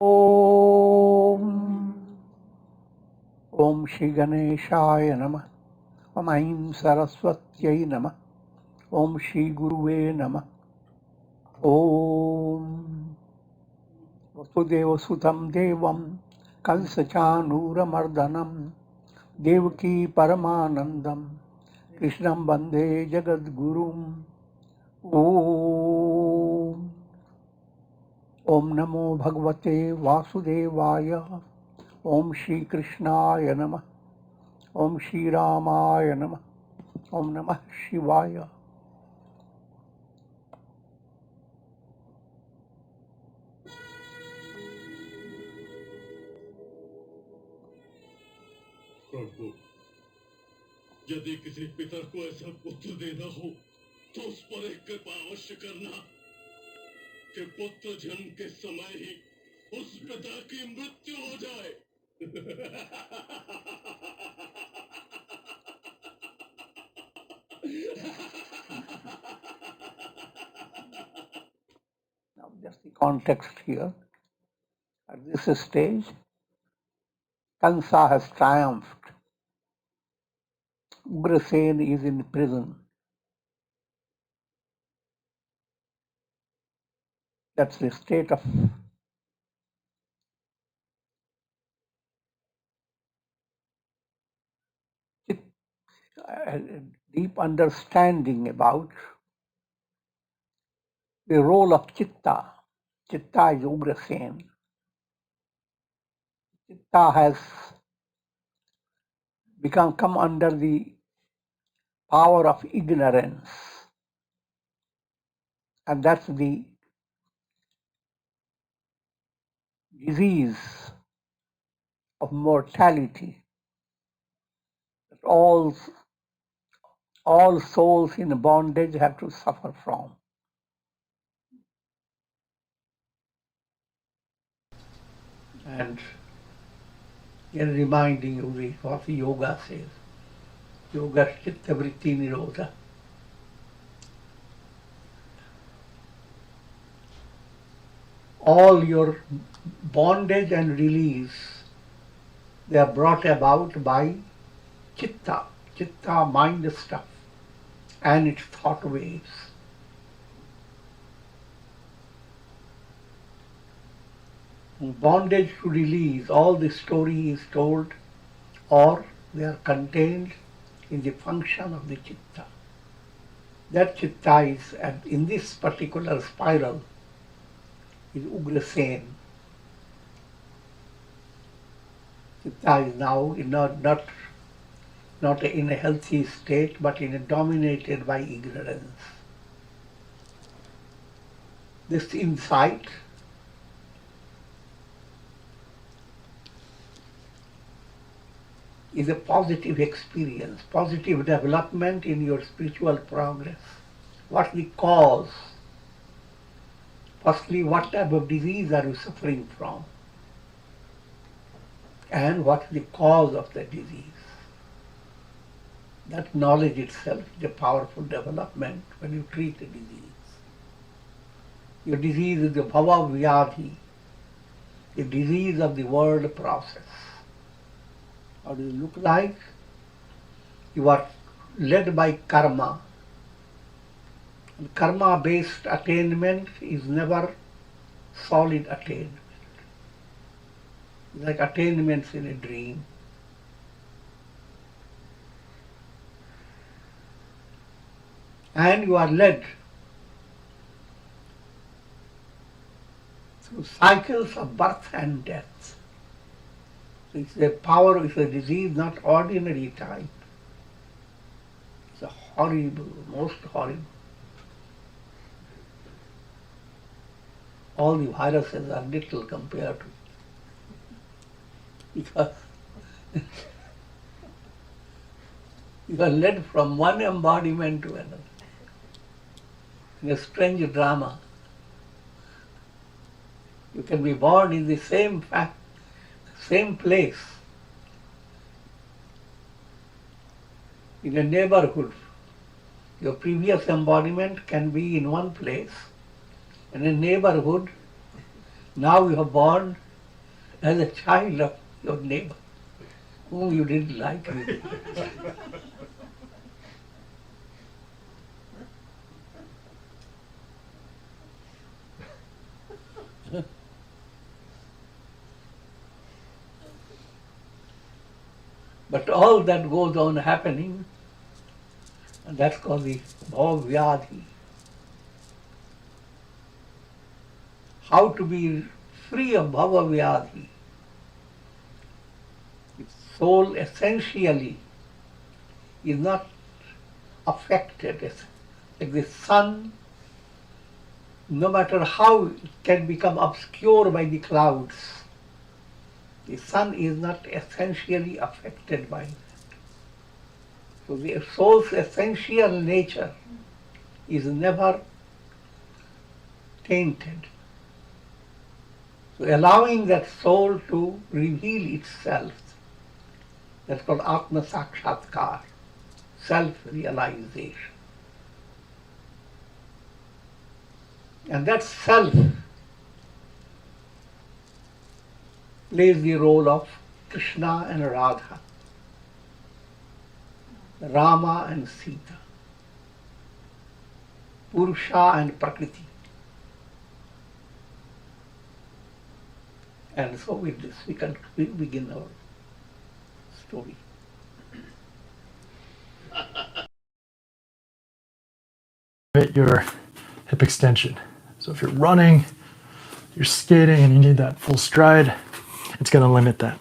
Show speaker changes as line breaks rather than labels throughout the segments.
Om Om Shri Ganeshaya Namah. Om Aim Saraswatyai Namah. Om Shri Guruve Namah. Om Vasudeva Sutam Devam Kansachanuramardhanam Devaki Paramanandam Krishnam Bande Jagadgurum. Om Om Namo Bhagavate Vasudevaya. Om Shri Krishnaya Namah. Om Shri Ramaya Namah. Om Namah Shivaya.
प्रभु, यदि किसी पिता को ऐसा पुत्र देना हो तो उस पर एक कृपा अवश्य करना कि पुत्र जन्म के समय ही उस पिता की मृत्यु हो जाए।
Now, just the context here. At this stage, Kansa has triumphed. Ugrasen is in prison. That's the state of deep understanding about the role of Chitta. Chitta is Ugrasen. Chitta has come under the power of ignorance, and that's the disease of mortality that all souls in bondage have to suffer from. And in reminding you what the yoga says, yoga chitta vritti nirodha. All your bondage and release, they are brought about by chitta, mind stuff, and its thought waves. Bondage to release, all the story is told, or they are contained in the function of the chitta. That chitta is, in this particular spiral, is Ugrasen. Chitta is now not in a healthy state, but dominated by ignorance. This insight is a positive experience, positive development in your spiritual progress. What's the cause? Firstly, what type of disease are you suffering from? And what's the cause of the disease? That knowledge itself is a powerful development when you treat a disease. Your disease is the bhava vyadhi, the disease of the world process. How do you look like? You are led by karma. And karma-based attainment is never solid attainment. It's like attainments in a dream. And you are led through cycles of birth and death. So it's a power, it's a disease, not ordinary type. It's a horrible, most horrible. All the viruses are little compared to it. Because you are led from one embodiment to another in a strange drama. You can be born in the same place, in a neighborhood. Your previous embodiment can be in one place, in a neighborhood Now you are born as a child of your neighbor, whom you didn't like. But all that goes on happening, and that's called the bhava-vyadhi. How to be free of bhava-vyadhi? The soul essentially is not affected. It's like the sun, no matter how it can become obscured by the clouds, the sun is not essentially affected by that. So the soul's essential nature is never tainted. So allowing that soul to reveal itself, that's called Atma Sakshatkar, self-realization. And that self plays the role of Krishna and Radha, Rama and Sita, Purusha and Prakriti. And so with this we can begin our story.
Your hip extension. So if you're running, you're skating, and you need that full stride, it's going to limit that.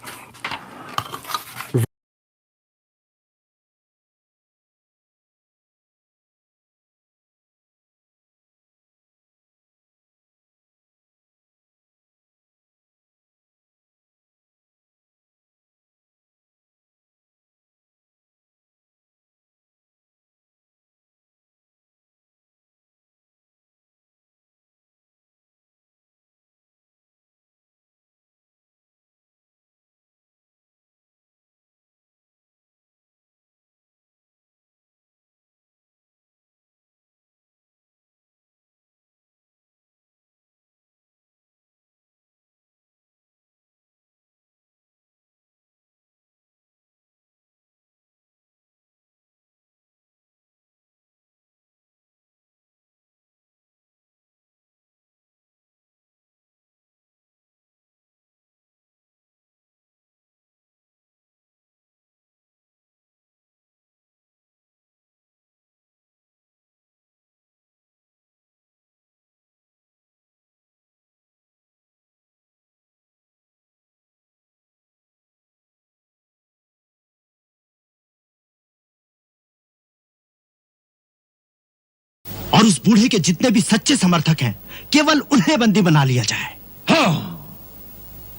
और उस बूढ़े के जितने भी सच्चे समर्थक हैं केवल उन्हें बंदी बना लिया जाए। हाँ,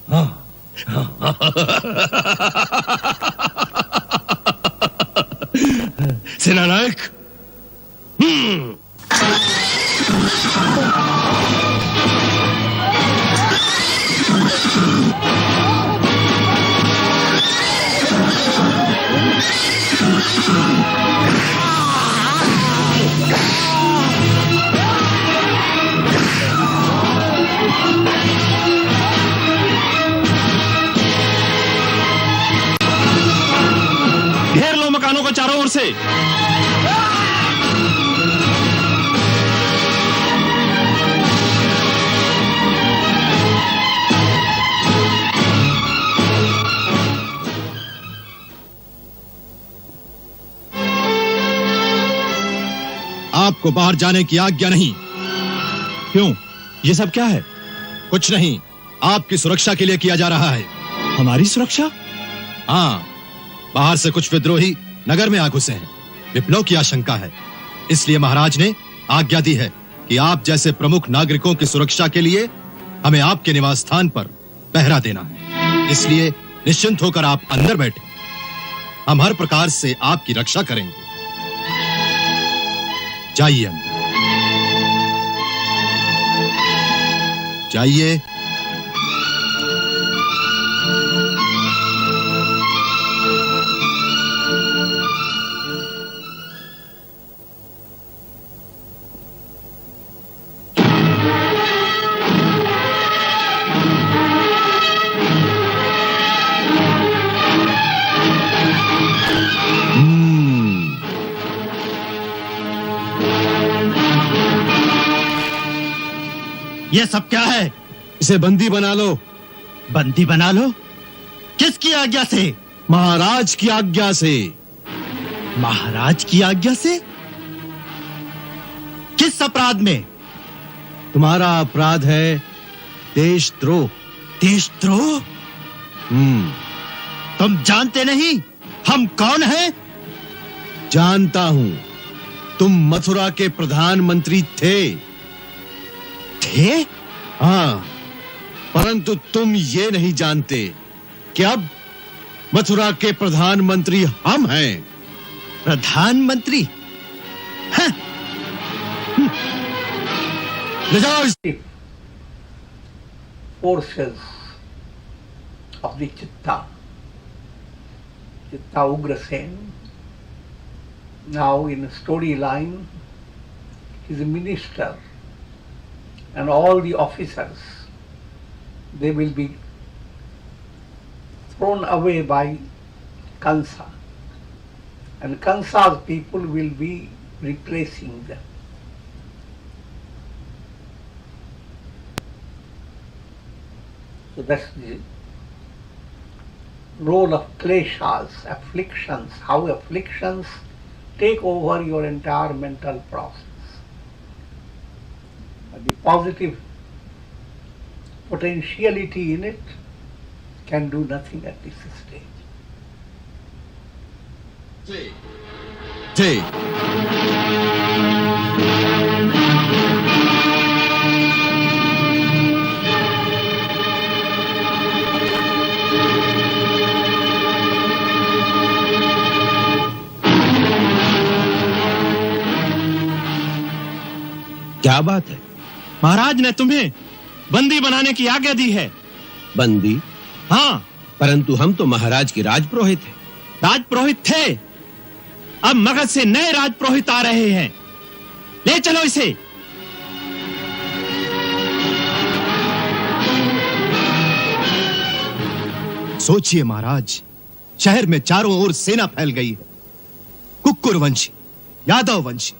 हाँ, सेनानायक। घेर लो मकानों को चारों ओर से। आपको बाहर जाने की आज्ञा नहीं। क्यों? ये सब क्या है? कुछ नहीं, आपकी सुरक्षा के लिए किया जा रहा है। हमारी सुरक्षा? हाँ, बाहर से कुछ विद्रोही नगर में आ घुसे हैं। विप्लव की आशंका है, इसलिए महाराज ने आज्ञा दी है कि आप जैसे प्रमुख नागरिकों की सुरक्षा के लिए हमें आपके निवास स्थान पर पहरा देना है। इसलिए निश्चिंत होकर आप अंदर बैठे, हम हर प्रकार से आपकी रक्षा करेंगे। जाइए अंदर, जाइए। ये सब क्या है? इसे बंदी बना लो। बंदी बना लो? किसकी आज्ञा से? महाराज की आज्ञा से। महाराज की आज्ञा से? किस अपराध में? तुम्हारा अपराध है देशद्रोह। देशद्रोह? तुम जानते नहीं हम कौन हैं? जानता हूं। तुम मथुरा के प्रधानमंत्री थे। थे? हाँ, परंतु तुम ये नहीं जानते कि अब मथुरा के प्रधानमंत्री हम हैं। प्रधानमंत्री? हाँ। ले जाओ इस
forces of the Chitta Ugrasen. Now in storyline, his minister and all the officers, they will be thrown away by Kansa, and Kansa's people will be replacing them. So that's the role of kleshas, afflictions, how afflictions take over your entire mental process. And the positive potentiality in it can do nothing at this stage.
थे। क्या बात है? महाराज ने तुम्हें बंदी बनाने की आज्ञा दी है। बंदी? हाँ, परंतु हम तो महाराज के राजपुरोहित हैं। राजपुरोहित थे, अब मगध से नए राजपुरोहित आ रहे हैं। ले चलो इसे। सोचिए महाराज, शहर में चारों ओर सेना फैल गई है। कुक्कुर वंशी, यादव वंशी,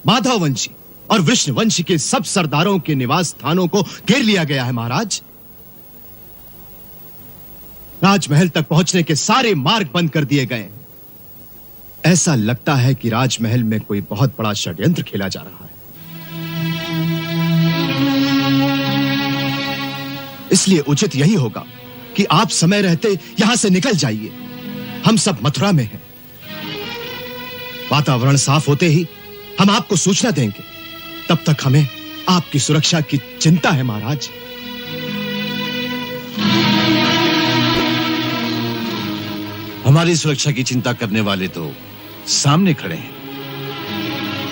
माधव वंशी और वृष्णवंशी के सब सरदारों के निवास स्थानों को घेर लिया गया है महाराज। राजमहल तक पहुंचने के सारे मार्ग बंद कर दिए गए। ऐसा लगता है कि राजमहल में कोई बहुत बड़ा षड्यंत्र खेला जा रहा है। इसलिए उचित यही होगा कि आप समय रहते यहां से निकल जाइए। हम सब मथुरा में हैं। वातावरण साफ होते ही हम आपको सूचना देंगे। तब तक हमें आपकी सुरक्षा की चिंता है महाराज। हमारी सुरक्षा की चिंता करने वाले तो सामने खड़े हैं।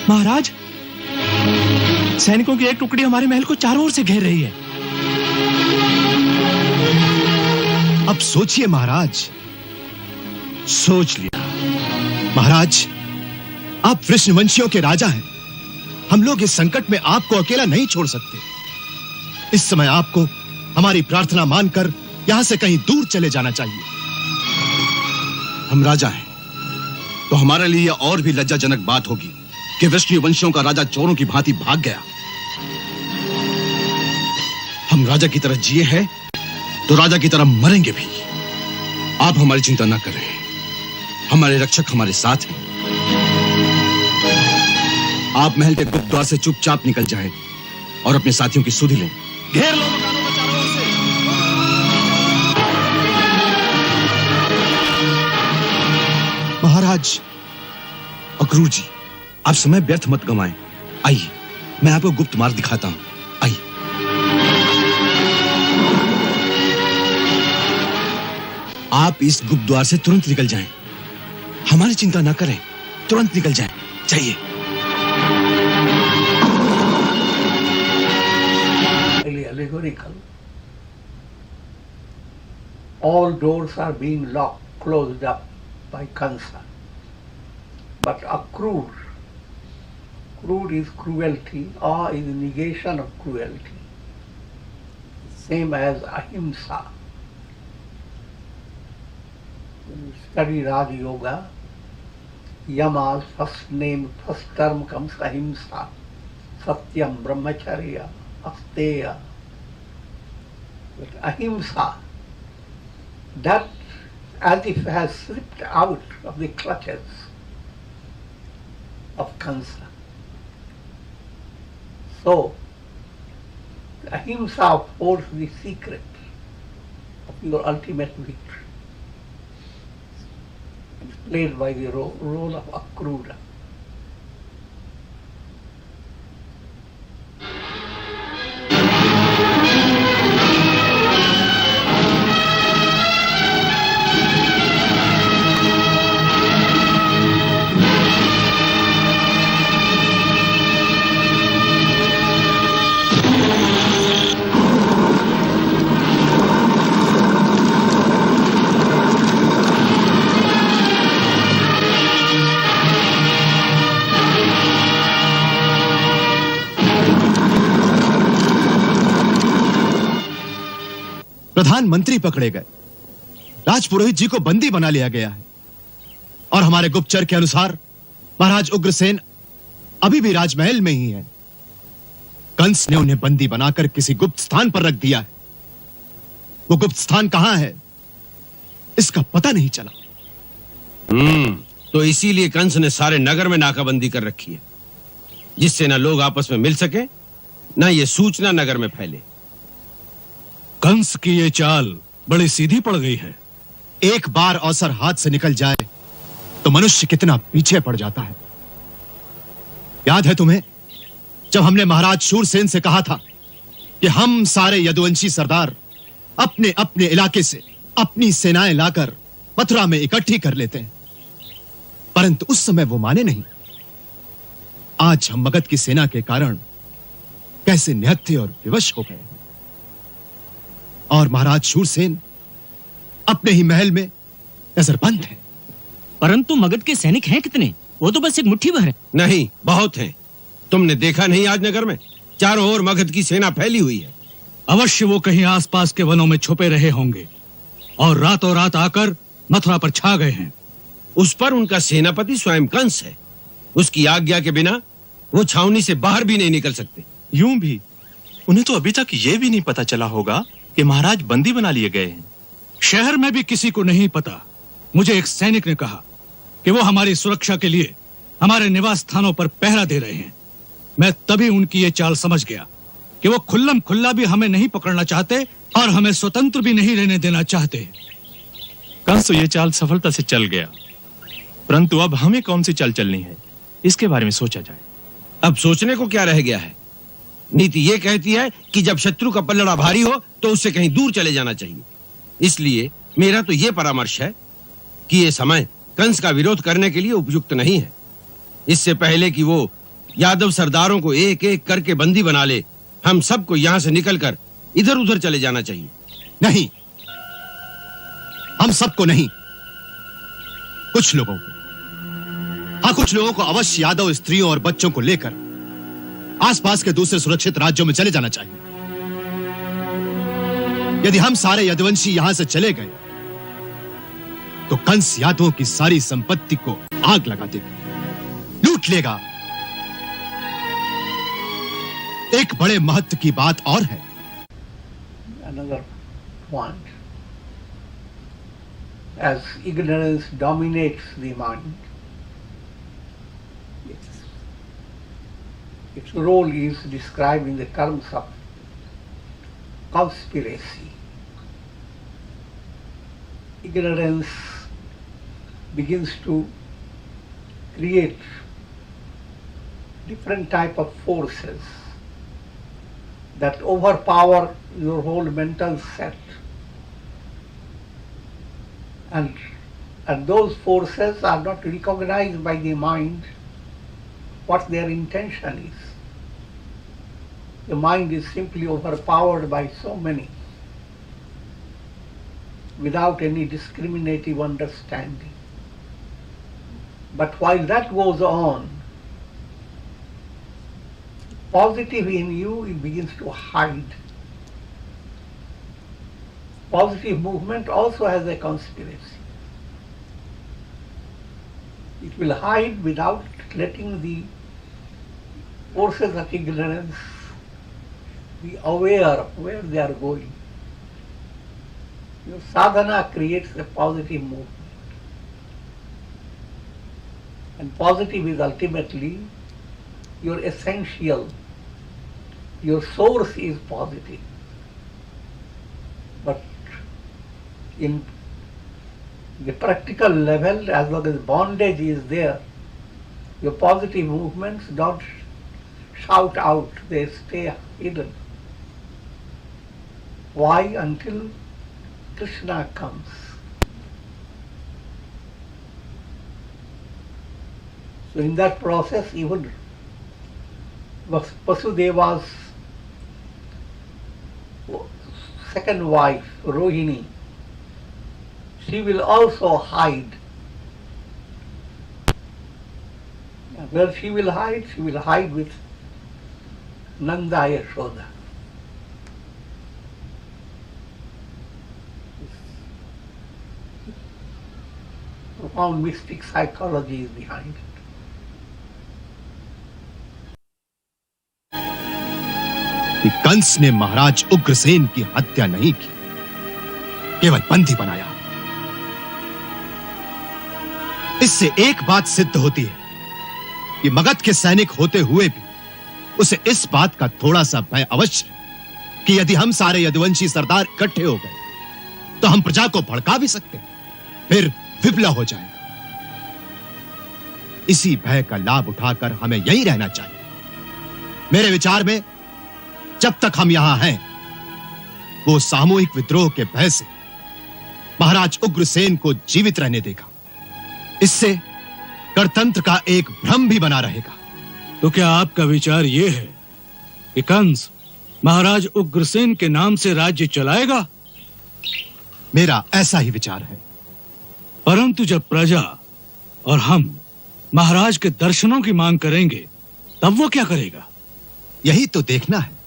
महाराज, सैनिकों की एक टुकड़ी हमारे महल को चारों ओर से घेर रही है। अब सोचिए महाराज। सोच लिया महाराज, आप वृष्णवंशियों के राजा हैं। हम लोग इस संकट में आपको अकेला नहीं छोड़ सकते। इस समय आपको हमारी प्रार्थना मानकर यहां से कहीं दूर चले जाना चाहिए। हम राजा हैं तो हमारे लिए और भी लज्जाजनक बात होगी कि वृष्णवंशियों का राजा चोरों की भांति भाग गया। हम राजा की तरह जिए हैं तो राजा की तरह मरेंगे भी। आप हमारी चिंता ना करें, हमारे रक्षक हमारे साथ हैं। आप महल के गुप्त द्वार से चुपचाप निकल जाएं और अपने साथियों की सुधि लें। घेर लो मकानों को चारों ओर से। महाराज, अक्रूर जी, आप समय व्यर्थ मत गंवाएं। आइए, मैं आपको गुप्त मार्ग दिखाता हूं। आइए। आप इस गुप्त द्वार से तुरंत निकल जाएं। हमारी चिंता ना करें, तुरंत निकल जाएं। चाहिए।
Allegorical. All doors are being locked, closed up by Kansa. But Akrur is cruelty, or is negation of cruelty. Same as Ahimsa. When you study Raja Yoga, Yama's first term comes Ahimsa. Satyam, Brahmacharya, Asteya, But ahimsa, that as if has slipped out of the clutches of Kansa. So, ahimsa holds the secret of your ultimate victory. It's played by the role of Akrura.
प्रधानमंत्री पकड़े गए, राजपुरोहित जी को बंदी बना लिया गया है और हमारे गुप्तचर के अनुसार महाराज उग्रसेन अभी भी राजमहल में ही है। कंस ने उन्हें बंदी बनाकर किसी गुप्त स्थान पर रख दिया है। वो गुप्त स्थान कहां है इसका पता नहीं चला।
तो इसीलिए कंस ने सारे नगर में नाकाबंदी कर रखी है, जिससे ना लोग आपस में मिल सके, ना ये सूचना नगर में फैले।
कंस की ये चाल बड़ी सीधी पड़ गई है।
एक बार अवसर हाथ से निकल जाए तो मनुष्य कितना पीछे पड़ जाता है। याद है तुम्हें जब हमने महाराज शूरसेन से कहा था कि हम सारे यदुवंशी सरदार अपने अपने इलाके से अपनी सेनाएं लाकर मथुरा में इकट्ठी कर लेते हैं, परंतु उस समय वो माने नहीं। आज हम मगध की सेना के कारण कैसे निहत्थे और विवश हो गए, और महाराज शूरसेन अपने ही महल में नजरबंद है।
परंतु मगध के सैनिक हैं कितने? वो तो बस एक मुट्ठी भर है।
नहीं, बहुत हैं। तुमने देखा नहीं आज नगर में चारों ओर मगध की सेना फैली हुई है।
अवश्य वो कहीं आसपास के वनों में छुपे रहे होंगे और रातों रात आकर मथुरा पर छा गए हैं।
उस पर उनका सेनापति स्वयं कंस है। उसकी आज्ञा के बिना वो छावनी से बाहर भी नहीं निकल सकते।
यूं भी उन्हें तो अभी तक ये भी नहीं पता चला होगा कि महाराज बंदी बना लिए गए हैं।
शहर में भी किसी को नहीं पता। मुझे एक सैनिक ने कहा कि वो हमारी सुरक्षा के लिए हमारे निवास स्थानों पर पहरा दे रहे हैं। मैं तभी उनकी ये चाल समझ गया कि वो खुल्लम खुल्ला भी हमें नहीं पकड़ना चाहते और हमें स्वतंत्र भी नहीं रहने देना चाहते।
कंस तो ये चाल सफलता से चल गया, परंतु अब हमें कौन सी चाल चलनी है इसके बारे में सोचा जाए।
अब सोचने को क्या रह गया है? नीति ये कहती है कि जब शत्रु का पल्लड़ा भारी हो तो उससे कहीं दूर चले जाना चाहिए। इसलिए मेरा तो ये परामर्श है कि ये समय कंस का विरोध करने के लिए उपयुक्त नहीं है। इससे पहले कि वो यादव सरदारों को एक एक करके बंदी बना ले, हम सबको यहां से निकलकर इधर उधर चले जाना चाहिए।
नहीं, हम सबको नहीं, कुछ लोगों को। हाँ, कुछ लोगों को अवश्य यादव स्त्रियों और बच्चों को लेकर आसपास के दूसरे सुरक्षित राज्यों में चले जाना चाहिए। यदि हम सारे यदुवंशी यहां से चले गए तो कंस यादवों की सारी संपत्ति को आग लगा देगा, लूट लेगा। एक बड़े महत्व की बात और है।
Another point. As ignorance dominates the mind, its role is described in the terms of conspiracy. Ignorance begins to create different type of forces that overpower your whole mental set, and those forces are not recognized by the mind what their intention is. The mind is simply overpowered by so many without any discriminative understanding. But while that goes on, positive in you, it begins to hide. Positive movement also has a conspiracy. It will hide without letting the forces of ignorance be aware of where they are going. Your sadhana creates a positive movement. And positive is ultimately your essential, your source is positive. But in the practical level, as long as bondage is there, your positive movements don't shout out, they stay hidden. Why? Until Krishna comes. So in that process, even Vasudeva's second wife, Rohini, she will also hide. Where she will hide with Nanda Yashoda. Profound mystic psychology is behind it.
कि कंस ने महाराज उग्रसेन की हत्या नहीं की, केवल बंदी बनाया। इससे एक बात सिद्ध होती है कि मगध के सैनिक होते हुए भी उसे इस बात का थोड़ा सा भय अवश्य है कि यदि हम सारे यदुवंशी सरदार इकट्ठे हो गए तो हम प्रजा को भड़का भी सकते हैं, फिर विप्लव हो जाएगा। इसी भय का लाभ उठाकर हमें यहीं रहना चाहिए। मेरे विचार में जब तक हम यहां हैं, वो सामूहिक विद्रोह के भय से महाराज उग्रसेन को जीवित रहने देगा। इससे गणतंत्र का एक भ्रम भी बना रहेगा।
तो क्या आपका विचार यह है कि कंस महाराज उग्रसेन के नाम से राज्य चलाएगा?
मेरा ऐसा ही विचार है।
परंतु जब प्रजा और हम महाराज के दर्शनों की मांग करेंगे, तब वो क्या करेगा?
यही तो देखना है।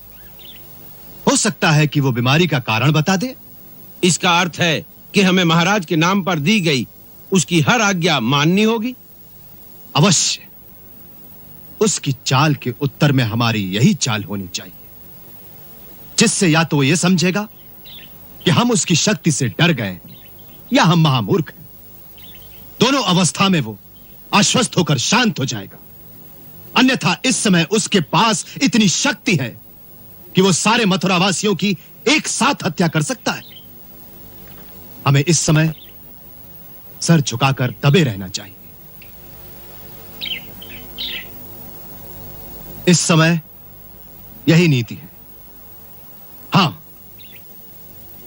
हो सकता है कि वो बीमारी का कारण बता दे।
इसका अर्थ है कि हमें महाराज के नाम पर दी गई उसकी हर आज्ञा माननी होगी।
अवश्य। उसकी चाल के उत्तर में हमारी यही चाल होनी चाहिए, जिससे या तो वो ये समझेगा कि हम उसकी शक्ति से डर गए या हम महामूर्ख हैं। दोनों अवस्था में वो आश्वस्त होकर शांत हो जाएगा। अन्यथा इस समय उसके पास इतनी शक्ति है कि वो सारे मथुरावासियों की एक साथ हत्या कर सकता है। हमें इस समय सर झुकाकर दबे रहना चाहिए। इस समय यही नीति है। हां,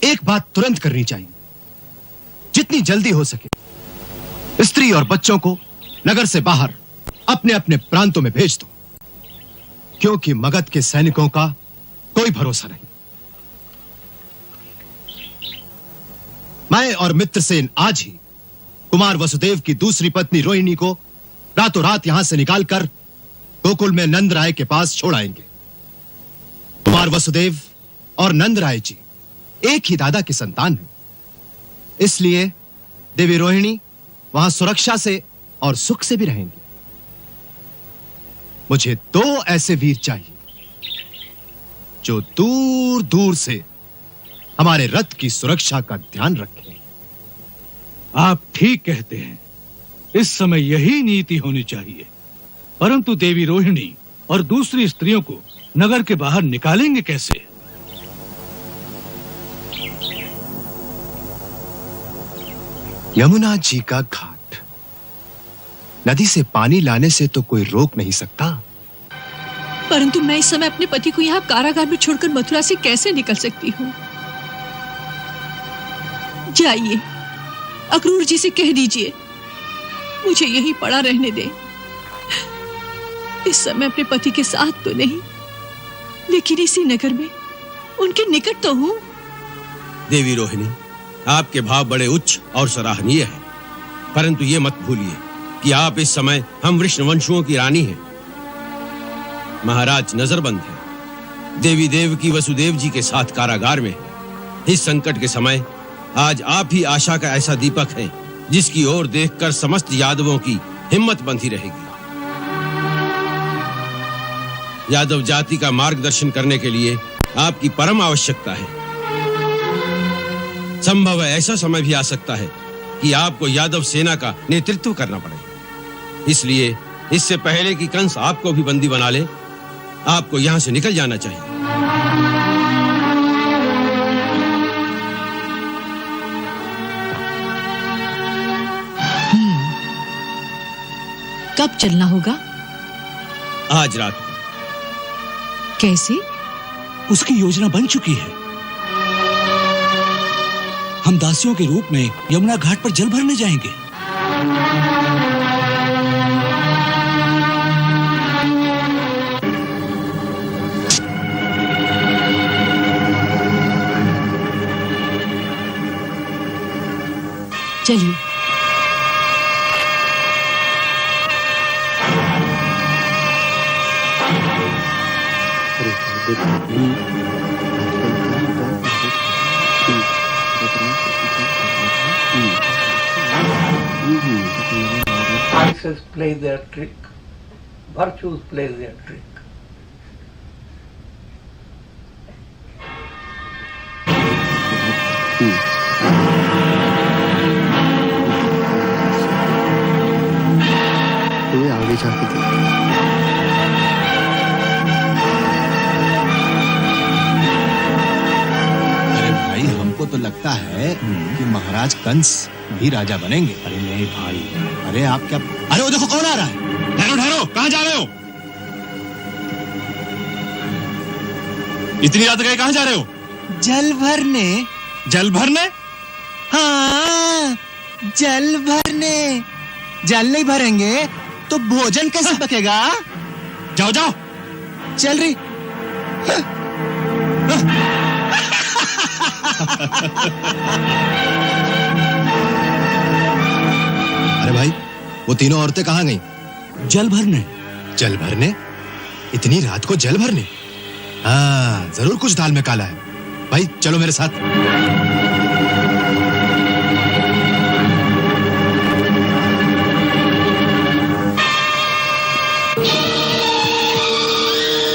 एक बात तुरंत करनी चाहिए, जितनी जल्दी हो सके स्त्री और बच्चों को नगर से बाहर अपने अपने प्रांतों में भेज दो, क्योंकि मगध के सैनिकों का कोई भरोसा नहीं। मैं और मित्रसेन आज ही कुमार वसुदेव की दूसरी पत्नी रोहिणी को रातों रात यहां से निकालकर गोकुल में नंद राय के पास छोड़ आएंगे। कुमार वसुदेव और नंद राय जी एक ही दादा की संतान हैं, इसलिए देवी रोहिणी वहां सुरक्षा से और सुख से भी रहेंगे। मुझे 2 ऐसे वीर चाहिए जो दूर दूर से हमारे रथ की सुरक्षा का ध्यान रखें।
आप ठीक कहते हैं, इस समय यही नीति होनी चाहिए। परंतु देवी रोहिणी और दूसरी स्त्रियों को नगर के बाहर निकालेंगे कैसे?
यमुना जी का घाट, नदी से पानी लाने से तो कोई रोक नहीं सकता।
परंतु मैं इस समय अपने पति को यहाँ कारागार में छोड़कर मथुरा से कैसे निकल सकती हूँ? जाइए, अक्रूर जी से कह दीजिए मुझे यहीं पड़ा रहने दे। इस समय अपने पति के साथ तो नहीं, लेकिन इसी नगर में उनके निकट तो हूँ।
देवी रोहिणी, आपके भाव बड़े उच्च और सराहनीय हैं, परंतु ये मत भूलिए कि आप इस समय हम वृषणवंशुओं की रानी हैं। महाराज नजरबंद है, देवी देव की वसुदेव जी के साथ कारागार में है। इस संकट के समय आज आप ही आशा का ऐसा दीपक हैं जिसकी ओर देखकर समस्त यादवों की हिम्मत बंधी रहेगी। यादव जाति का मार्गदर्शन करने के लिए आपकी परम आवश्यकता है। संभव है ऐसा समय भी आ सकता है कि आपको यादव सेना का नेतृत्व करना पड़े। इसलिए इससे पहले कि कंस आपको भी बंदी बना ले, आपको यहां से निकल जाना चाहिए।
कब चलना होगा?
आज रात को।
कैसे?
उसकी योजना बन चुकी है। हम दासियों के रूप में यमुना घाट पर जल भरने जाएंगे।
चलिए।
Vices play their trick, virtues play their trick.
तो आगे जाके
हमको तो लगता है कि महाराज कंस भी राजा बनेंगे।
अरे नहीं भाई।
अरे आप क्या, अरे वो देखो कौन आ रहा है।
ठहरो ठहरो, कहाँ जा रहे हो? इतनी रात गए कहाँ जा रहे हो?
जल भरने।
जल भरने?
हाँ, जल भरने। जल नहीं भरेंगे तो भोजन कैसे पकेगा?
जाओ जाओ।
चल रही। अरे भाई, वो तीनों औरतें कहाँ गईं?
जल भरने।
जल भरने? इतनी रात को जल भरने? हाँ, जरूर कुछ दाल में काला है। भाई चलो मेरे साथ।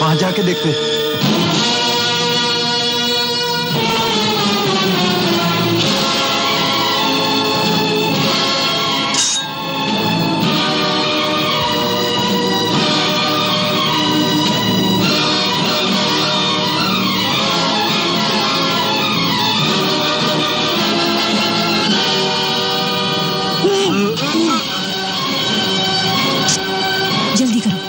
वहां जाके देखते।
जल्दी करो।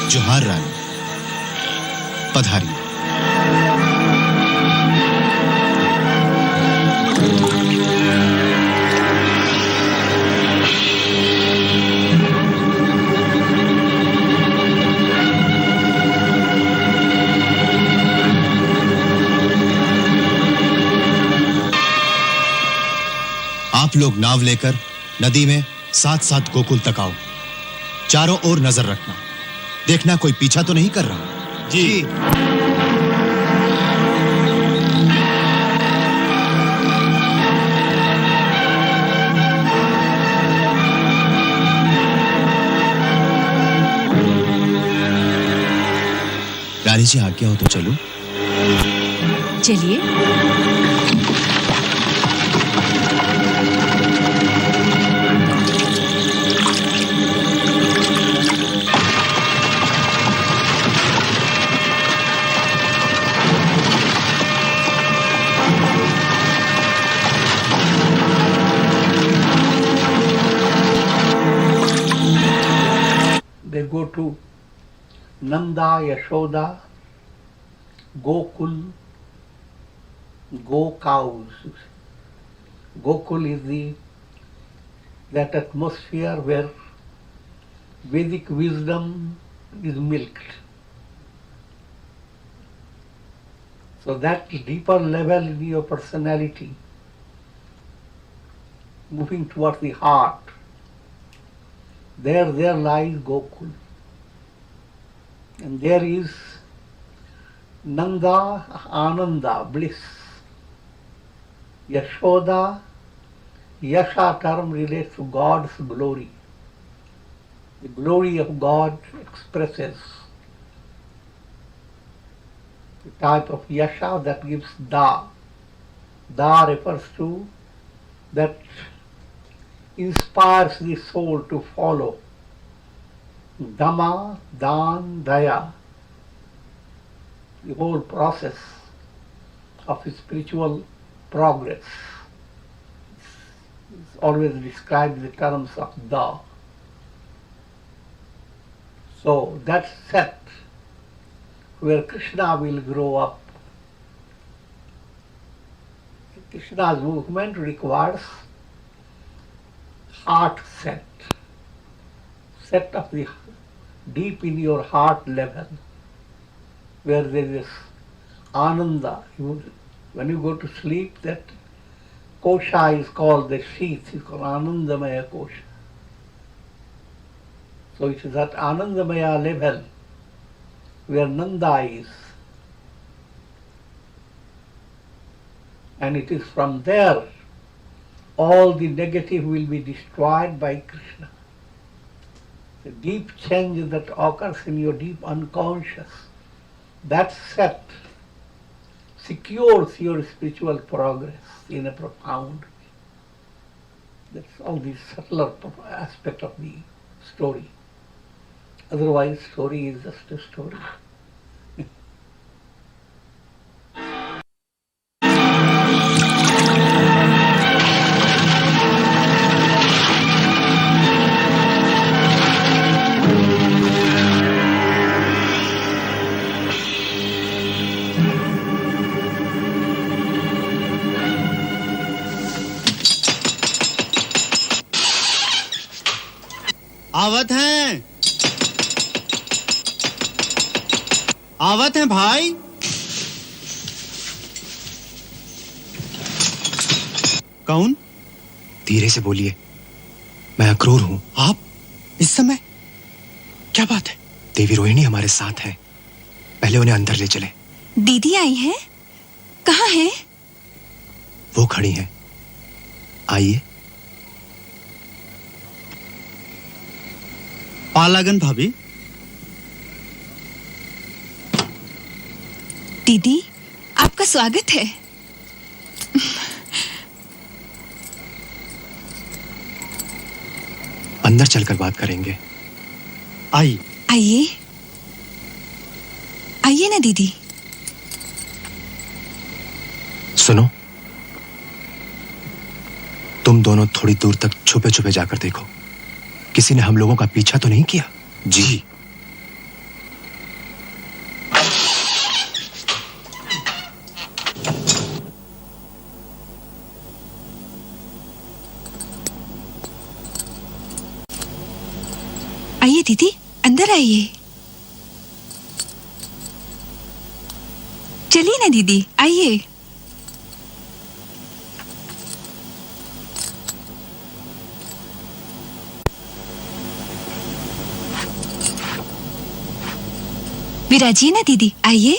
जोहार रानी, पधारी। आप लोग नाव लेकर नदी में साथ साथ गोकुल तक आओ। चारों ओर नजर रखना, देखना कोई पीछा तो नहीं कर रहा।
जी।
रानी जी आज्ञा हो तो चलो।
चलिए।
They go to Nanda, Yashoda, Gokul, Go cows. Gokul is that atmosphere where Vedic wisdom is milked. So that deeper level in your personality, moving towards the heart, there lies Gokul. And there is Nanda, Ananda, bliss. Yashoda, Yasha term relates to God's glory. The glory of God expresses the type of Yasha that gives Da. Da refers to that inspires the soul to follow. Dhamma, Dan, Daya, the whole process of spiritual progress is always described in the terms of Da. So that set where Krishna will grow up. Krishna's movement requires heart set of the deep in your heart level, where there is Ananda. When you go to sleep, that kosha is called, the sheath is called Anandamaya kosha. So it is that Anandamaya level where Nanda is. And it is from there all the negative will be destroyed by Krishna. The deep change that occurs in your deep unconscious, that set secures your spiritual progress in a profound way. That's all the subtler aspect of the story. Otherwise, story is just a story.
आवत हैं भाई। कौन?
धीरे से बोलिए, मैं अक्रूर हूं।
आप इस समय? क्या बात है?
देवी रोहिणी हमारे साथ है, पहले उन्हें अंदर ले चले।
दीदी आई हैं? कहाँ हैं?
वो खड़ी हैं, आइए।
पालागन भाभी।
दीदी, आपका स्वागत है।
अंदर चलकर बात करेंगे।
आइए।
आइए, आइए ना दीदी।
सुनो, तुम दोनों थोड़ी दूर तक छुपे छुपे जाकर देखो, किसी ने हम लोगों का पीछा तो नहीं किया? जी।
आइए दीदी, अंदर आइए। चलिए ना दीदी, आइए।
विराजिए ना दीदी, आइए।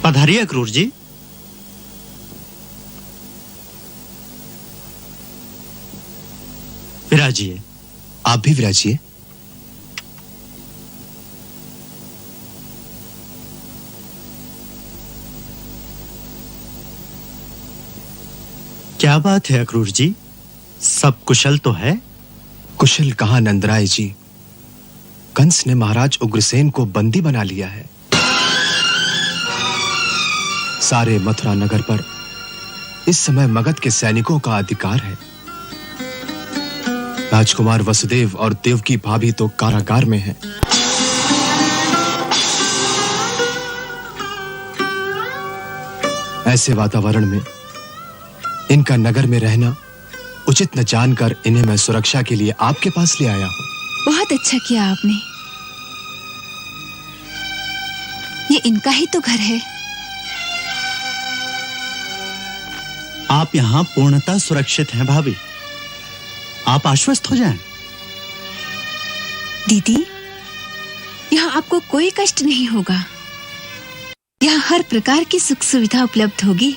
पधारिए अक्रूर जी। विराजिए।
आप भी विराजिए।
क्या बात है अक्रूर जी, सब कुशल तो है?
कुशल कहां नंदराय जी, कंस ने महाराज उग्रसेन को बंदी बना लिया है। सारे मथुरा नगर पर इस समय मगध के सैनिकों का अधिकार है। राजकुमार वसुदेव और देवकी भाभी तो कारागार में हैं। ऐसे वातावरण में इनका नगर में रहना उचित न जानकर इन्हें मैं सुरक्षा के लिए आपके पास ले आया हूं।
बहुत अच्छा किया आपने। ये इनका ही तो घर है।
आप यहाँ पूर्णतः सुरक्षित हैं भाभी, आप आश्वस्त हो जाएं।
दीदी, यहाँ आपको कोई कष्ट नहीं होगा। यहाँ हर प्रकार की सुख सुविधा उपलब्ध होगी।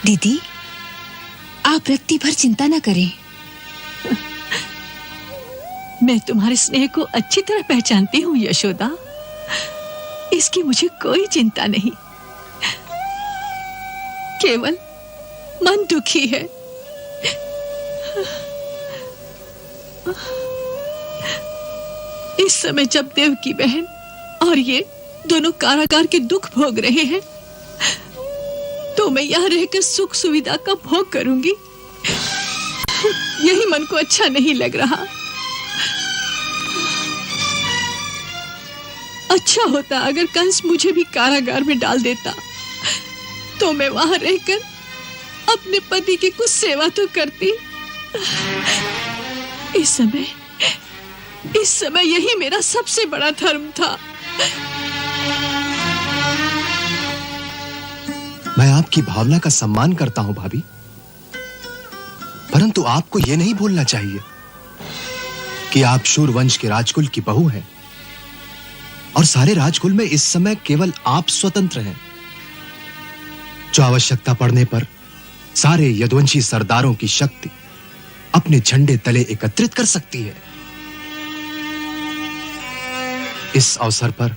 दीदी, आप रत्ती भर चिंता न करें।
मैं तुम्हारे स्नेह को अच्छी तरह पहचानती हूँ यशोदा, इसकी मुझे कोई चिंता नहीं। केवल मन दुखी है। इस समय जब देव की बहन और ये दोनों कारागार के दुख भोग रहे हैं, तो मैं यहाँ रहकर सुख सुविधा का भोग करूंगी, यही मन को अच्छा नहीं लग रहा। अच्छा होता अगर कंस मुझे भी कारागार में डाल देता, तो मैं वहां रहकर अपने पति की कुछ सेवा तो करती। इस समय यही मेरा सबसे बड़ा धर्म था।
मैं आपकी भावना का सम्मान करता हूं भाभी, परंतु आपको यह नहीं भूलना चाहिए कि आप शूर वंश के राजकुल की बहू हैं और सारे राजकुल में इस समय केवल आप स्वतंत्र हैं, जो आवश्यकता पड़ने पर सारे यदुवंशी सरदारों की शक्ति अपने झंडे तले एकत्रित कर सकती है। इस अवसर पर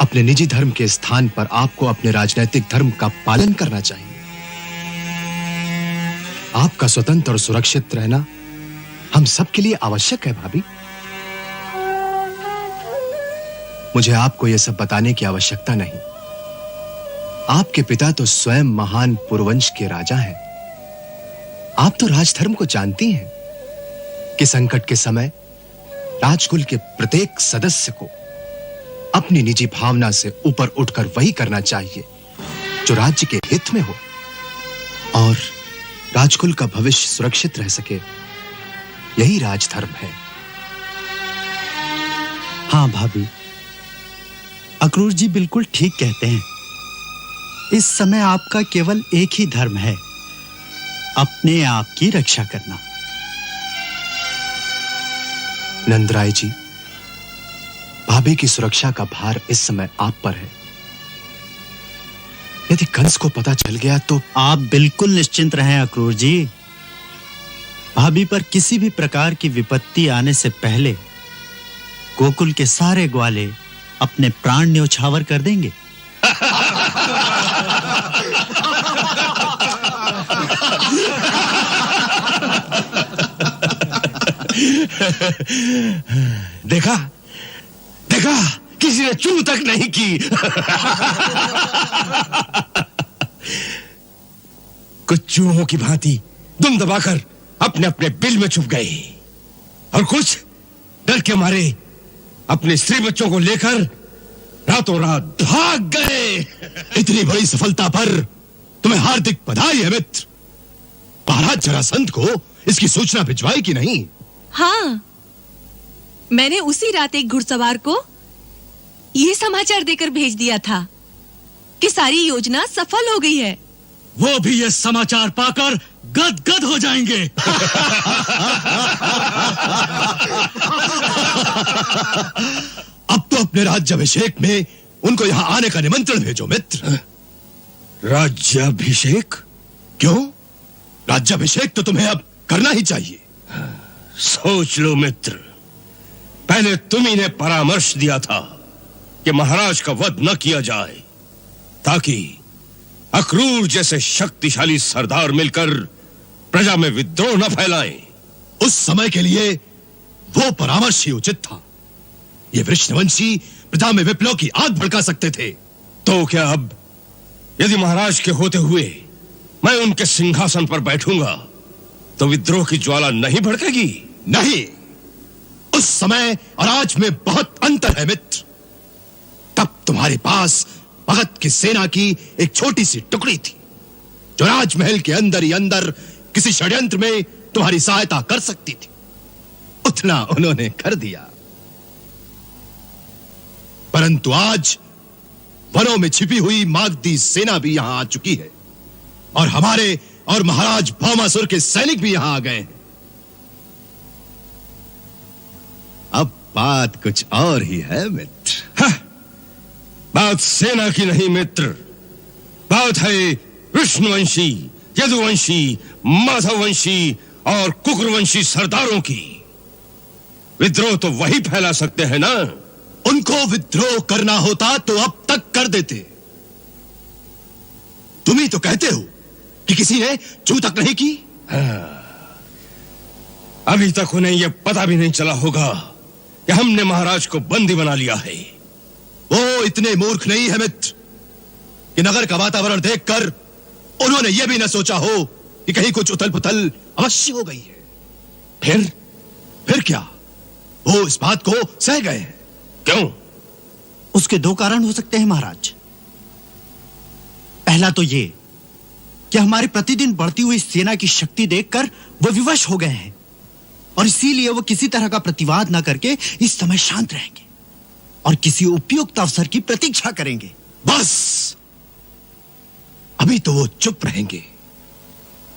अपने निजी धर्म के स्थान पर आपको अपने राजनैतिक धर्म का पालन करना चाहिए। आपका स्वतंत्र और सुरक्षित रहना हम सबके लिए आवश्यक है भाभी। मुझे आपको यह सब बताने की आवश्यकता नहीं। आपके पिता तो स्वयं महान पुरवंश के राजा हैं। आप तो राजधर्म को जानती हैं कि संकट के समय राजकुल के प्रत्येक सदस्य को अपनी निजी भावना से ऊपर उठकर वही करना चाहिए जो राज्य के हित में हो और राजकुल का भविष्य सुरक्षित रह सके। यही राजधर्म है।
हाँ भाभी, अक्रूर जी बिल्कुल ठीक कहते हैं। इस समय आपका केवल एक ही धर्म है, अपने आप की रक्षा करना।
नंदराय जी, भाभी की सुरक्षा का भार इस समय आप पर है। यदि कंस को पता चल गया तो
आप बिल्कुल निश्चिंत रहें अक्रूर जी। भाभी पर किसी भी प्रकार की विपत्ति आने से पहले गोकुल के सारे ग्वाले अपने प्राण न्योछावर कर देंगे।
देखा देखा, किसी ने चू तक नहीं की। कुछ चूहों की भांति दुम दबाकर अपने अपने बिल में छुप गए और कुछ डर के मारे अपने स्त्री बच्चों को लेकर रातों रात भाग गए।
इतनी बड़ी सफलता पर तुम्हें हार्दिक बधाई है मित्र। महाराज जरासंध को इसकी सूचना भिजवाई कि नहीं?
हाँ, मैंने उसी रात एक घुड़सवार को यह समाचार देकर भेज दिया था कि सारी योजना सफल हो गई है।
वो भी ये समाचार पाकर गदगद हो जाएंगे।
अब तो अपने राज्याभिषेक में उनको यहां आने का निमंत्रण भेजो मित्र।
राज्याभिषेक?
क्यों? राज्याभिषेक तो तुम्हें अब करना ही चाहिए।
सोच लो मित्र, पहले तुम ही ने परामर्श दिया था कि महाराज का वध न किया जाए, ताकि अक्रूर जैसे शक्तिशाली सरदार मिलकर प्रजा में विद्रोह न फैलाएं।
उस समय के लिए वो परामर्श ही उचित था। ये वृष्णवंशी प्रजा में विप्लव की आग भड़का सकते थे।
तो क्या अब यदि महाराज के होते हुए मैं उनके सिंहासन पर बैठूंगा तो विद्रोह की ज्वाला नहीं भड़केगी?
नहीं, उस समय और आज में बहुत अंतर है मित्र। तब तुम्हारे पास भगत की सेना की एक छोटी सी टुकड़ी थी जो राजमहल के अंदर ही अंदर किसी षड्यंत्र में तुम्हारी सहायता कर सकती थी। उतना उन्होंने कर दिया। परंतु आज वनों में छिपी हुई मागधी सेना भी यहां आ चुकी है और हमारे और महाराज भौमासुर के सैनिक भी यहां आ गए हैं। अब बात कुछ और ही है मित्र।
बात सेना की नहीं मित्र, बात है विष्णुवंशी, यदुवंशी, माधववंशी और कुकुरवंशी सरदारों की। विद्रोह तो वही फैला सकते हैं ना।
उनको विद्रोह करना होता तो अब तक कर देते। तुम ही तो कहते हो कि किसी ने चू तक नहीं की।
अभी तक उन्हें यह पता भी नहीं चला होगा कि हमने महाराज को बंदी बना लिया है।
वो इतने मूर्ख नहीं है मित्र कि नगर का वातावरण देखकर उन्होंने यह भी न सोचा हो कि कहीं कुछ उथल पुथल अवश्य हो गई है। फिर क्या? वो इस बात को सह गए हैं।
क्यों?
उसके दो कारण हो सकते हैं महाराज। पहला तो ये कि हमारी प्रतिदिन बढ़ती हुई सेना की शक्ति देखकर वो विवश हो गए हैं और इसीलिए वो किसी तरह का प्रतिवाद ना करके इस समय शांत रहेंगे और किसी उपयुक्त अवसर की प्रतीक्षा करेंगे।
बस अभी तो वो चुप रहेंगे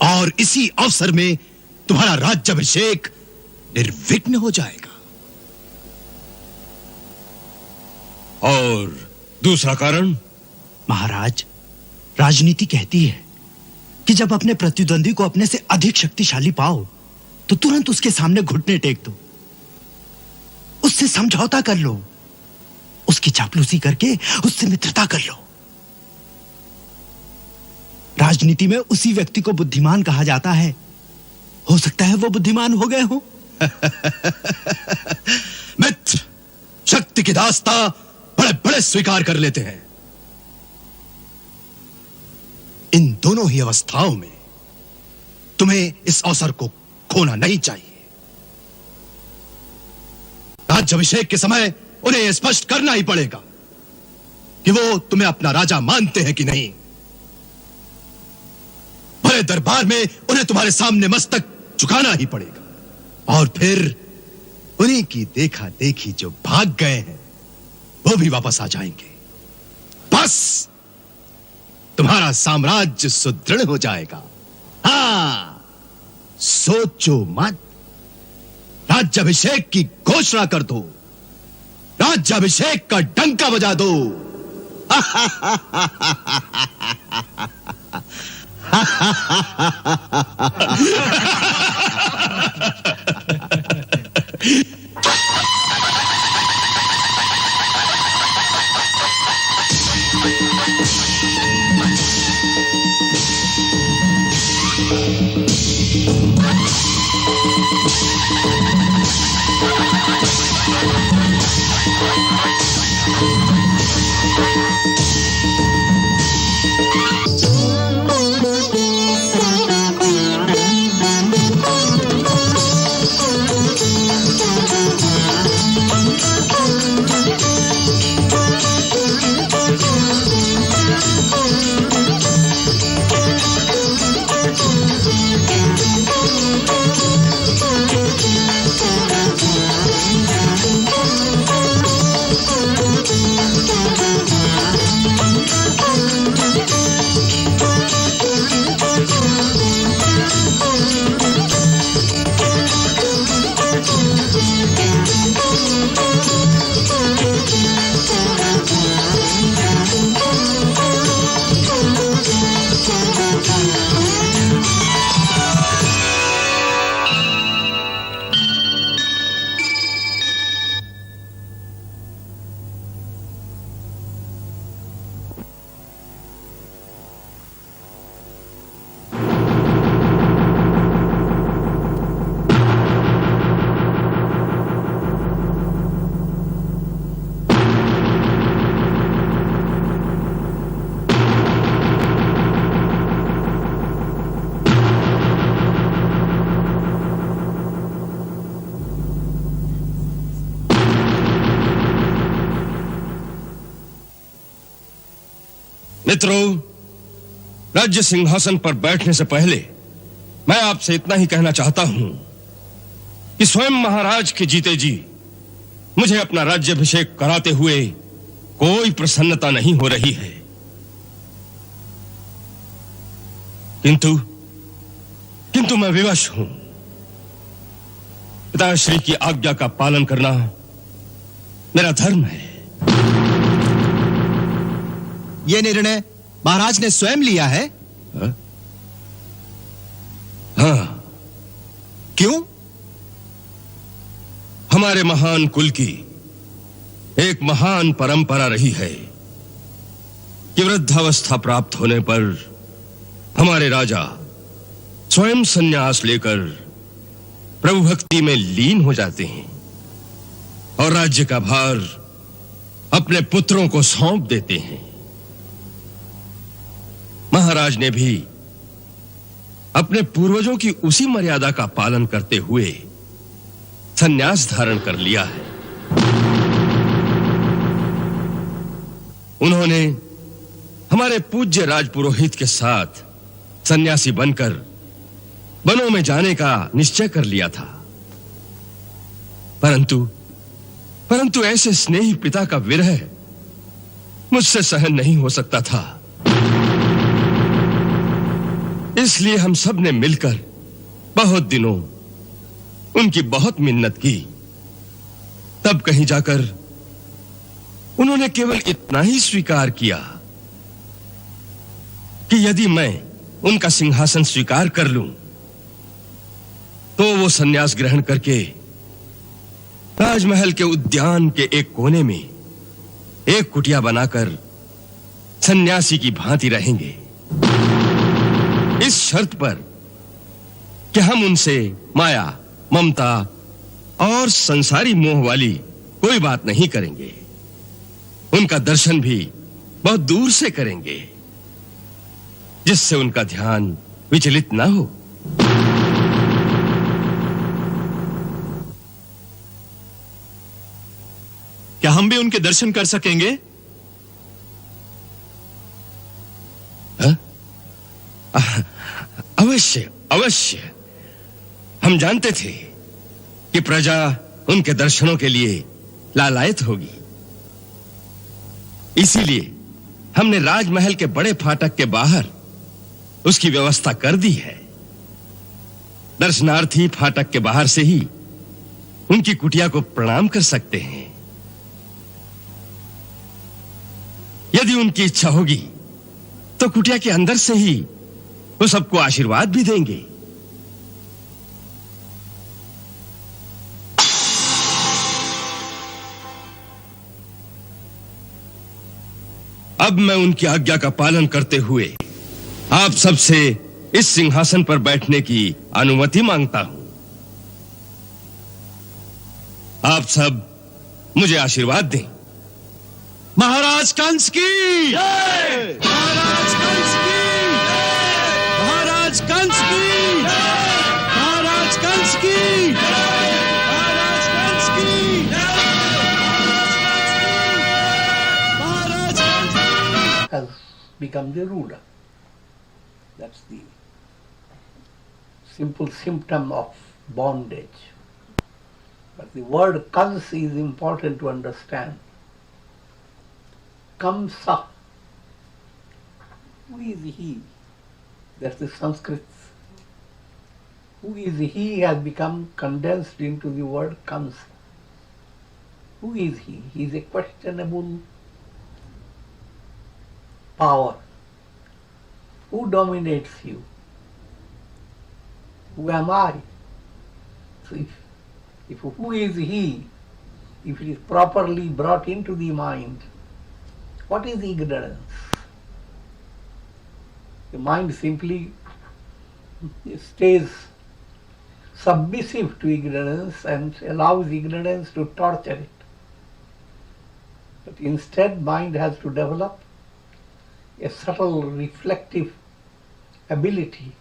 और इसी अवसर में तुम्हारा राज्याभिषेक निर्विघ्न हो जाएगा।
और दूसरा कारण?
महाराज, राजनीति कहती है कि जब अपने प्रतिद्वंदी को अपने से अधिक शक्तिशाली पाओ तो तुरंत उसके सामने घुटने टेक दो, उससे समझौता कर लो, उसकी चापलूसी करके उससे मित्रता कर लो। राजनीति में उसी व्यक्ति को बुद्धिमान कहा जाता है। हो सकता है वो बुद्धिमान हो गए हो।
मित्र, शक्ति की दास्ता बड़े बड़े स्वीकार कर लेते हैं। इन दोनों ही अवस्थाओं में तुम्हें इस अवसर को खोना नहीं चाहिए। राज्याभिषेक के समय उन्हें यह स्पष्ट करना ही पड़ेगा कि वो तुम्हें अपना राजा मानते हैं कि नहीं। बड़े दरबार में उन्हें तुम्हारे सामने मस्तक झुकाना ही पड़ेगा और फिर उन्हीं की देखा देखी जो भाग गए हैं वो भी वापस आ जाएंगे। बस तुम्हारा साम्राज्य सुदृढ़ हो जाएगा। हाँ, सोचो मत, राज्याभिषेक की घोषणा कर दो, राज्याभिषेक का डंका बजा दो।
मित्रों, राज्य सिंहासन पर बैठने से पहले मैं आपसे इतना ही कहना चाहता हूं कि स्वयं महाराज के जीते जी मुझे अपना राज्याभिषेक कराते हुए कोई प्रसन्नता नहीं हो रही है, किंतु मैं विवश हूं। पिताश्री की आज्ञा का पालन करना मेरा धर्म है।
यह निर्णय महाराज ने स्वयं लिया है?
हाँ।
क्यों?
हमारे महान कुल की एक महान परंपरा रही है कि वृद्धावस्था प्राप्त होने पर हमारे राजा स्वयं संन्यास लेकर प्रभु भक्ति में लीन हो जाते हैं और राज्य का भार अपने पुत्रों को सौंप देते हैं। महाराज ने भी अपने पूर्वजों की उसी मर्यादा का पालन करते हुए संन्यास धारण कर लिया है। उन्होंने हमारे पूज्य राजपुरोहित के साथ सन्यासी बनकर वनों में जाने का निश्चय कर लिया था, परंतु ऐसे स्नेही पिता का विरह मुझसे सहन नहीं हो सकता था। इसलिए हम सब ने मिलकर बहुत दिनों उनकी बहुत मिन्नत की। तब कहीं जाकर उन्होंने केवल इतना ही स्वीकार किया कि यदि मैं उनका सिंहासन स्वीकार कर लूं तो वो सन्यास ग्रहण करके राजमहल के उद्यान के एक कोने में एक कुटिया बनाकर सन्यासी की भांति रहेंगे, इस शर्त पर कि हम उनसे माया, ममता और संसारी मोह वाली कोई बात नहीं करेंगे। उनका दर्शन भी बहुत दूर से करेंगे, जिससे उनका ध्यान विचलित ना हो।
क्या हम भी उनके दर्शन कर सकेंगे?
अवश्य अवश्य। हम जानते थे कि प्रजा उनके दर्शनों के लिए लालायत होगी, इसीलिए हमने राजमहल के बड़े फाटक के बाहर उसकी व्यवस्था कर दी है। दर्शनार्थी फाटक के बाहर से ही उनकी कुटिया को प्रणाम कर सकते हैं। यदि उनकी इच्छा होगी तो कुटिया के अंदर से ही वो सबको आशीर्वाद भी देंगे। अब मैं उनकी आज्ञा का पालन करते हुए आप सबसे इस सिंहासन पर बैठने की अनुमति मांगता हूं। आप सब मुझे आशीर्वाद दें।
महाराज कंस की जय! महाराज कंस की जय! महाराज कंस की जय! महाराज कंस की जय! महाराज कंस की जय! महाराज Kans
has become the ruler. That's the simple symptom of bondage. But the word Kans is important to understand. Kamsa. Who is he? That's the Sanskrit. Who is he has become condensed into the word Kamsa. Who is he? He is a questionable power. Who dominates you? Who am I? So if who is he, if it is properly brought into the mind, what is ignorance? The mind simply stays submissive to ignorance and allows ignorance to torture it. But instead, mind has to develop a subtle reflective ability.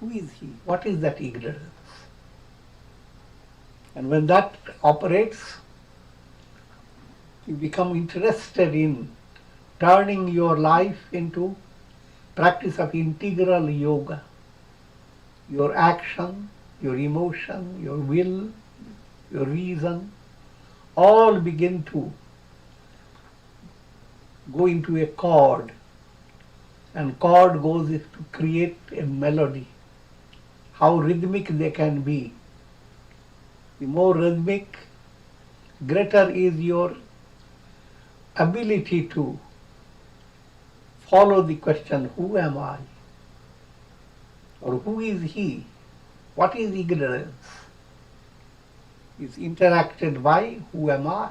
Who is he? What is that ignorance? And when that operates, you become interested in turning your life into practice of integral yoga. Your action, your emotion, your will, your reason, all begin to go into a chord, and chord goes to create a melody. How rhythmic they can be. The more rhythmic, greater is your ability to follow the question, who am I? Or who is he? What is ignorance? Is interacted by who am I?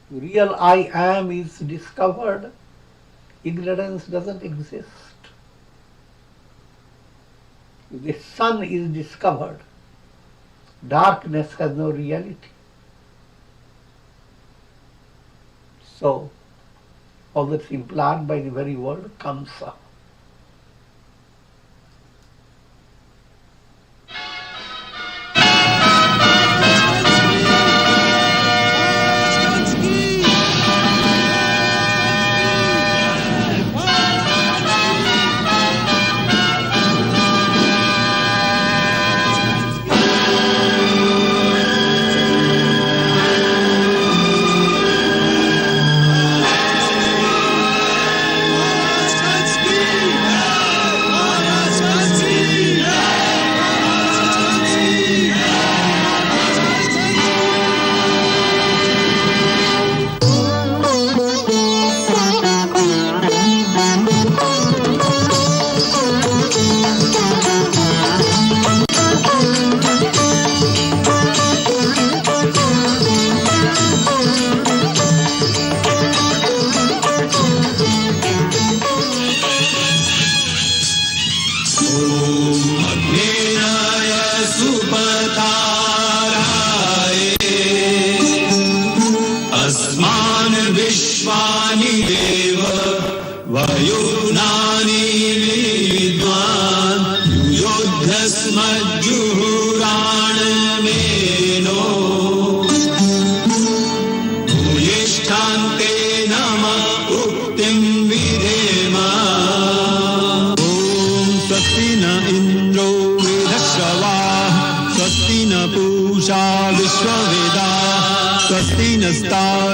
The real I am is discovered. Ignorance doesn't exist. If the sun is discovered, darkness has no reality. So, all that's implied by the very word Kamsa.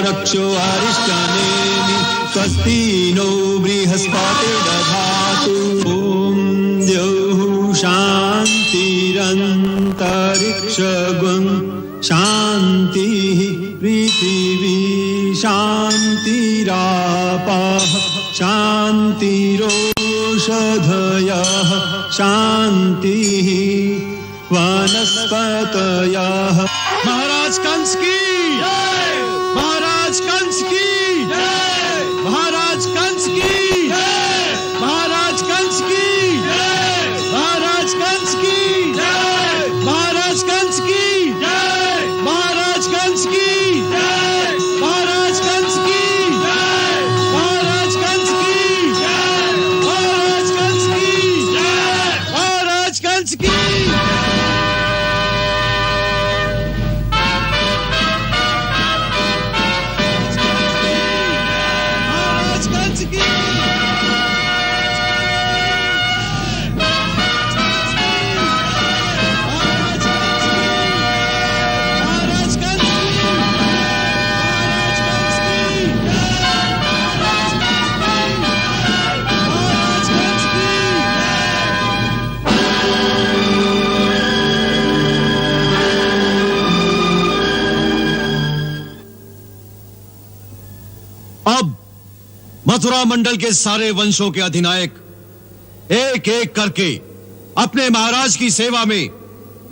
रक्षो Arishtanemi स्वस्ति no बृहस्पतिर्दधातु ॐ द्यौः शान्तिरन्तरिक्षगुं शान्तिः पृथिवी शान्तिरापः शान्तिरोषधयः शान्तिः वनस्पतयः। महाराज कंस की महाराज कंस की महाराज कंस की महाराज कंस की महाराज कंस की महाराज कंस की महाराज कंस की महाराज कंस की महाराज कंस की महाराज कंस की महाराज कंस की।
अब मथुरा मंडल के सारे वंशों के अधिनायक एक एक करके अपने महाराज की सेवा में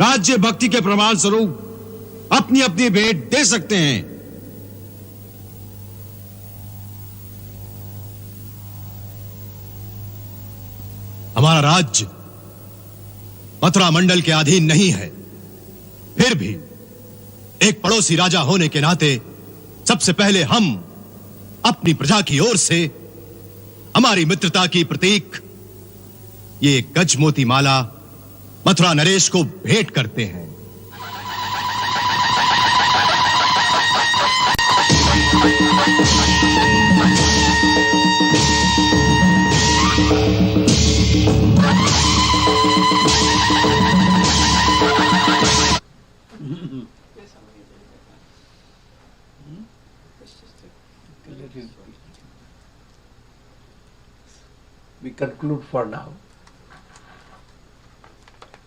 राज्य भक्ति के प्रमाण स्वरूप अपनी अपनी भेंट दे सकते हैं। हमारा राज्य मथुरा मंडल के अधीन नहीं है, फिर भी एक पड़ोसी राजा होने के नाते सबसे पहले हम अपनी प्रजा की ओर से हमारी मित्रता की प्रतीक ये गजमोती माला मथुरा नरेश को भेंट करते हैं।
We conclude for now.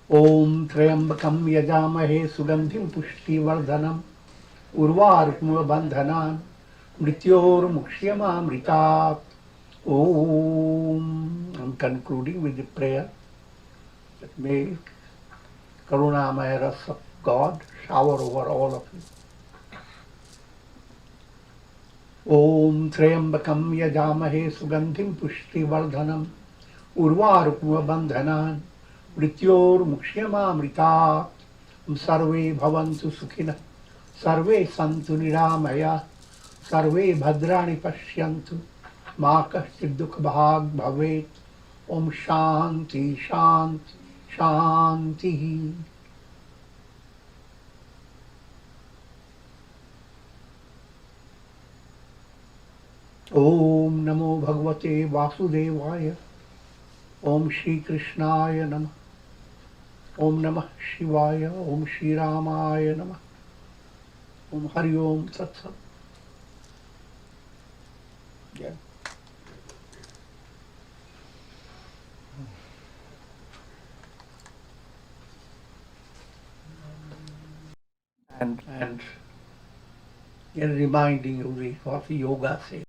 Om Trayambakam Yajamahe Sugandhim Pushtivardanam Urvarukma Bandhanan Mrityor Mukshyamamritat. Om. I'm concluding with the prayer that may Karunamaya Rasa of God shower over all of you. Om Trayambakam Yajamahe Sugandhim Pushtivardanam Urvarukma Bandhanan Mrityor Mukshyamamritat. Sarve Bhavantu Sukhina Sarve Santu Niramaya Sarve Bhadrani Pashyantu Ma Kaschid Dukh Bhag Bhavet. Om Shanti Shanti Shanti. Om Namo Bhagavate Vasudevaya. Om Shri Krishnaya Namah. Om Namah Shivaya. Om Shri Ramaya Namah. Om Hari Om Tat Sat. Yeah. And reminding you what the yoga says.